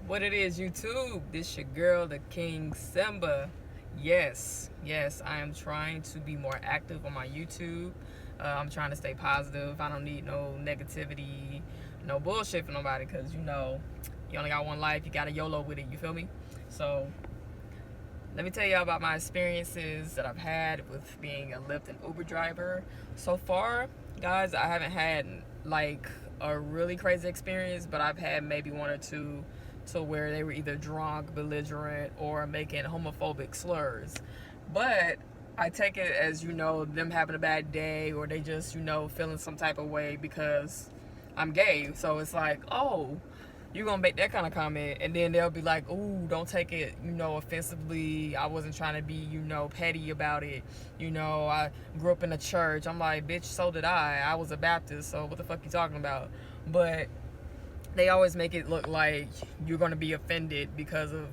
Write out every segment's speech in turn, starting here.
What it is, YouTube? This your girl, the King Simba. Yes, I am trying to be more active on my YouTube. I'm trying to stay positive. I don't need no negativity, no bullshit from nobody, because you only got one life. You got to YOLO with it. You feel me? So let me tell you about my experiences that I've had with being a Lyft and Uber driver. So far, guys, I haven't had like a really crazy experience, but I've had maybe one or two to where they were either drunk, belligerent, or making homophobic slurs. But I take it as, them having a bad day, or they just, feeling some type of way because I'm gay. So it's like, oh, you're gonna make that kind of comment, and then they'll be like, ooh, don't take it, offensively. I wasn't trying to be, petty about it. I grew up in a church. I'm like, bitch, so did I was a Baptist, so what the fuck you talking about? But they always make it look like you're gonna be offended because of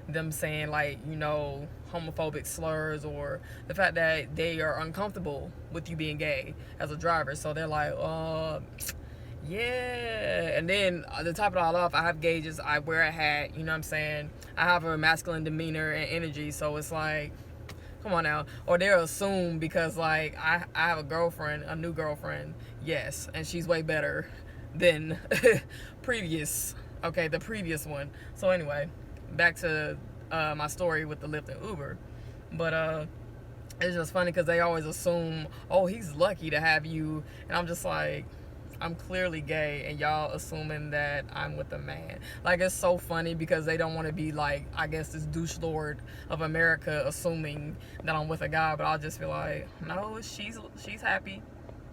them saying, like, homophobic slurs, or the fact that they are uncomfortable with you being gay as a driver. So they're like, yeah. And then to top it all off, I have gauges. I wear a hat. You know what I'm saying? I have a masculine demeanor and energy. So it's like, come on now. Or they'll assume because, like, I have a girlfriend, a new girlfriend. Yes. And she's way better than the previous one. So anyway, back to my story with the Lyft and Uber. But it's just funny because they always assume, oh, he's lucky to have you. And I'm just like, I'm clearly gay, and y'all assuming that I'm with a man. Like, it's so funny because they don't want to be like, I guess, this douche lord of America assuming that I'm with a guy. But I'll just be like, no, she's happy.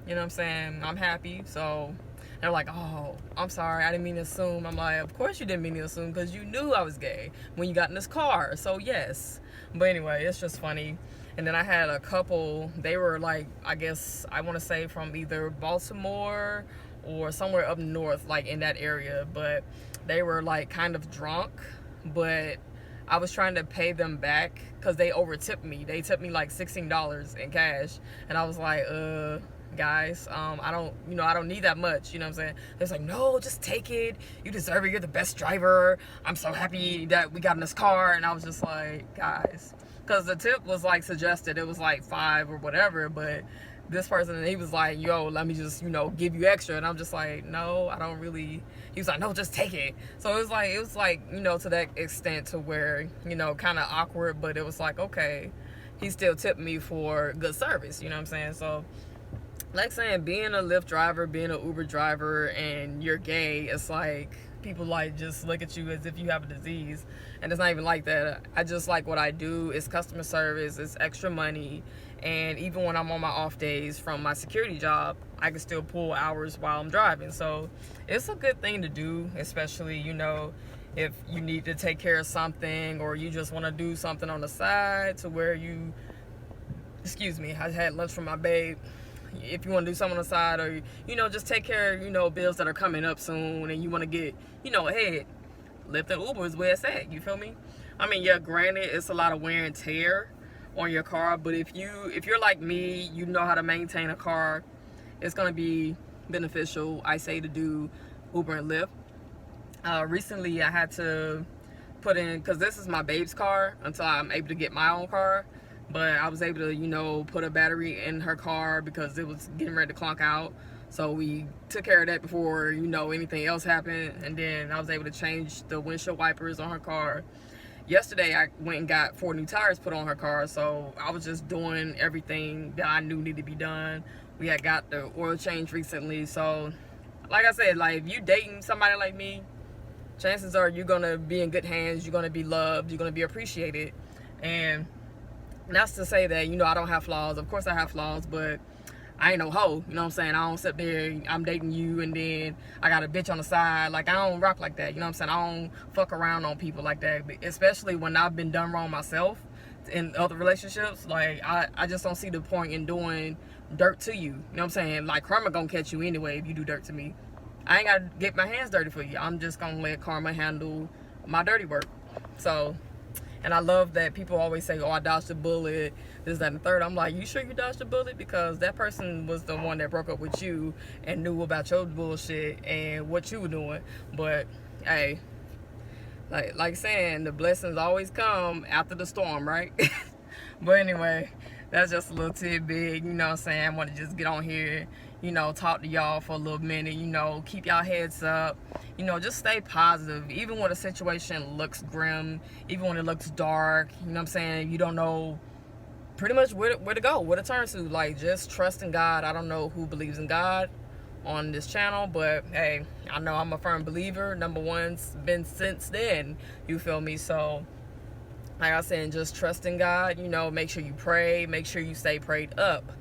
You know what I'm saying? I'm happy. So they're like, oh, I'm sorry, I didn't mean to assume. I'm like, of course you didn't mean to assume, because you knew I was gay when you got in this car. So yes. But anyway, it's just funny. And then I had a couple, they were like, I guess I want to say from either Baltimore or somewhere up north, like in that area. But they were like kind of drunk, but I was trying to pay them back because they overtipped me. They tipped me like $16 in cash. And I was like, guys, I don't need that much. You know what I'm saying? It's like, no, just take it. You deserve it. You're the best driver. I'm so happy that we got in this car. And I was just like, guys, because the tip was like suggested, it was like 5 or whatever, but this person, he was like, yo, let me just, give you extra. And I'm just like, no, I don't really. He was like, no, just take it. So it was like, to that extent to where, kind of awkward, but it was like, okay, he still tipped me for good service. You know what I'm saying? So, like saying, being a Lyft driver, being an Uber driver, and you're gay, it's like people like just look at you as if you have a disease, and it's not even like that. I just like what I do. It's customer service, it's extra money, and even when I'm on my off days from my security job, I can still pull hours while I'm driving. So it's a good thing to do, especially if you need to take care of something, or you just want to do something on the side to where you, excuse me, I had lunch from my babe. If you want to do something on the side, or just take care of bills that are coming up soon, and you want to get ahead, Lyft and Uber is where it's at. You feel me? I mean, yeah, granted, it's a lot of wear and tear on your car, but if you're like me, you know how to maintain a car, it's gonna be beneficial, I say, to do Uber and Lyft. Recently I had to put in, because this is my babe's car until I'm able to get my own car, but I was able to put a battery in her car because it was getting ready to clunk out. So we took care of that before anything else happened. And then I was able to change the windshield wipers on her car. Yesterday I went and got 4 new tires put on her car. So I was just doing everything that I knew needed to be done. We had got the oil change recently. So like I said, like, if you dating somebody like me, chances are you're gonna be in good hands, you're gonna be loved, you're gonna be appreciated. And that's to say that, I don't have flaws. Of course I have flaws, but I ain't no hoe. You know what I'm saying? I don't sit there, I'm dating you, and then I got a bitch on the side. Like, I don't rock like that. You know what I'm saying? I don't fuck around on people like that, especially when I've been done wrong myself in other relationships. Like, I just don't see the point in doing dirt to you. You know what I'm saying? Like, karma gonna catch you anyway if you do dirt to me. I ain't gotta get my hands dirty for you. I'm just gonna let karma handle my dirty work. So, and I love that people always say, oh, I dodged a bullet, this, that, and the third. I'm like, you sure you dodged a bullet? Because that person was the one that broke up with you and knew about your bullshit and what you were doing. But, hey, like saying, the blessings always come after the storm, right? But anyway, that's just a little tidbit, you know what I'm saying? I want to just get on here, you know, talk to y'all for a little minute, you know, keep y'all heads up, you know, just stay positive. Even when the situation looks grim, even when it looks dark, you know what I'm saying? You don't know pretty much where to go, where to turn to. Like, just trust in God. I don't know who believes in God on this channel, but hey, I know I'm a firm believer. Number one's been since then, you feel me? So like I said, just trust in God, you know, make sure you pray, make sure you stay prayed up,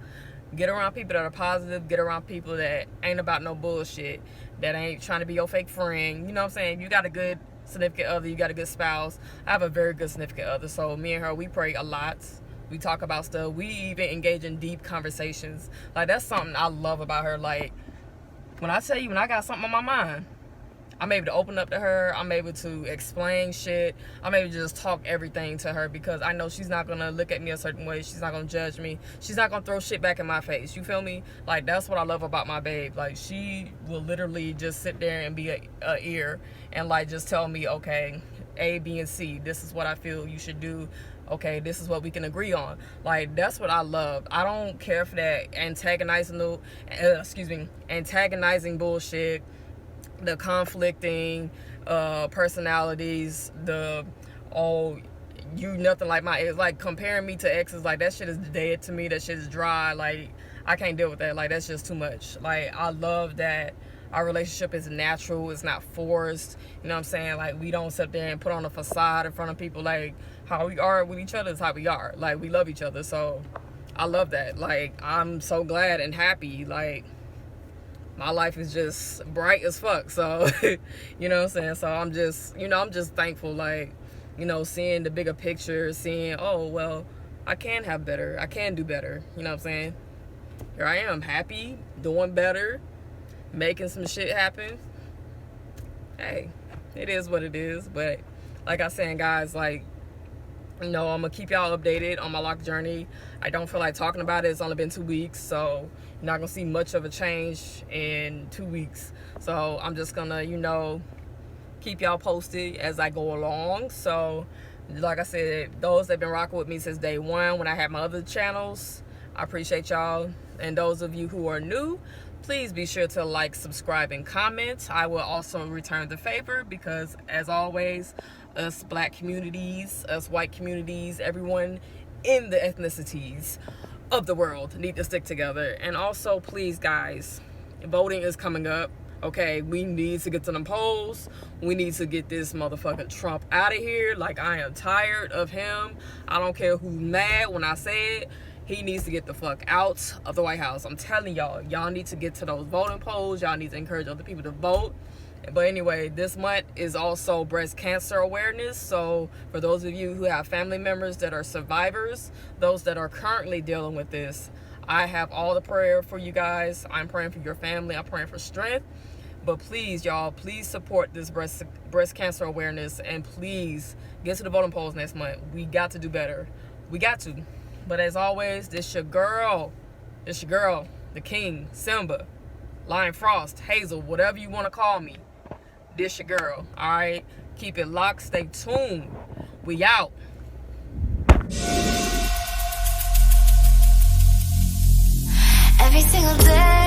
get around people that are positive, get around people that ain't about no bullshit, that ain't trying to be your fake friend. You know what I'm saying? You got a good significant other, you got a good spouse. I have a very good significant other, so me and her, we pray a lot. We talk about stuff. We even engage in deep conversations. Like, that's something I love about her. Like, when I tell you, when I got something on my mind, I'm able to open up to her. I'm able to explain shit. I'm able to just talk everything to her, because I know she's not going to look at me a certain way. She's not going to judge me. She's not going to throw shit back in my face. You feel me? Like, that's what I love about my babe. Like, she will literally just sit there and be a ear and, like, just tell me, okay, A, B, and C. This is what I feel you should do. Okay, this is what we can agree on. Like, that's what I love. I don't care for that antagonizing bullshit, the conflicting personalities, the you nothing like my ex. Like, comparing me to exes, like, that shit is dead to me. That shit is dry. Like, I can't deal with that. Like, that's just too much. Like, I love that our relationship is natural. It's not forced. You know what I'm saying? Like, we don't sit there and put on a facade in front of people. Like, how we are with each other is how we are. Like, we love each other. So I love that. Like, I'm so glad and happy. Like, my life is just bright as fuck. So you know what I'm saying? So I'm just, you know, I'm just thankful. Like, you know, seeing the bigger picture, seeing, oh, well, I can have better. I can do better. You know what I'm saying? Here I am, happy, doing better, making some shit happen. Hey, it is what it is. But like I said, guys, like, you know, I'm gonna keep y'all updated on my lock journey. I don't feel like talking about it. It's only been 2 weeks, so you're not gonna see much of a change in 2 weeks. So I'm just gonna, you know, keep y'all posted as I go along. So like I said, those that have been rocking with me since day one when I had my other channels, I appreciate y'all. And those of you who are new, please be sure to like, subscribe, and comment. I will also return the favor, because as always, us black communities, us white communities, everyone in the ethnicities of the world need to stick together. And also, please, guys, voting is coming up. Okay, we need to get to the polls. We need to get this motherfucking Trump out of here. Like, I am tired of him. I don't care who's mad when I say it. He needs to get the fuck out of the White House. I'm telling y'all, y'all need to get to those voting polls. Y'all need to encourage other people to vote. But anyway, this month is also breast cancer awareness. So for those of you who have family members that are survivors, those that are currently dealing with this, I have all the prayer for you guys. I'm praying for your family. I'm praying for strength. But please, y'all, please support this breast cancer awareness, and please get to the voting polls next month. We got to do better. We got to. But as always, this your girl. This your girl, the king, Simba, Lion Frost, Hazel, whatever you want to call me. This your girl. All right? Keep it locked. Stay tuned. We out. Every single day